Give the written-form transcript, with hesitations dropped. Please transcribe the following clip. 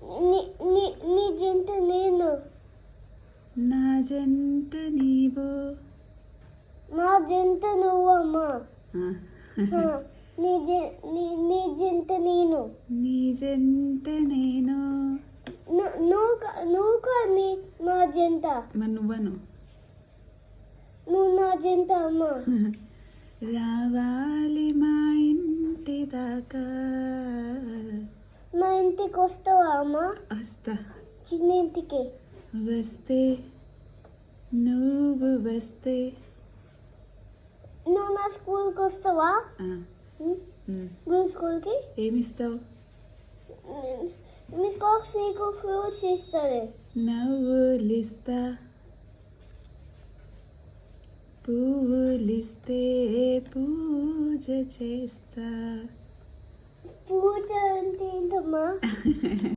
నీ నీ నీ జంట నేను. నా జంట నీవు. నా జంట నువ్వమ్మా. ఆ. నీ జంట నేను. నీ జంట నేను. నువ్వు కానీ నా జంట. మరి నువ్వను. నువ్వు నా జంట అమ్మా. రావాలి మా ఇంటి దాకా. నా ఇంటికి వస్తావా అమ్మా? వస్తా. చిన్న ఇంటికి వస్తే నువ్వు వస్తే. నువ్వు నా స్కూల్కి వస్తావా? స్కూల్కి ఏమిస్తావు? మీ స్కూల్కి నీకు ఫ్రూట్స్ ఇస్తుంది. నవ్వులిస్తా. పువ్వులిస్తే పూజ చేస్తా. పూజ అంటే ఏంటమ్మా?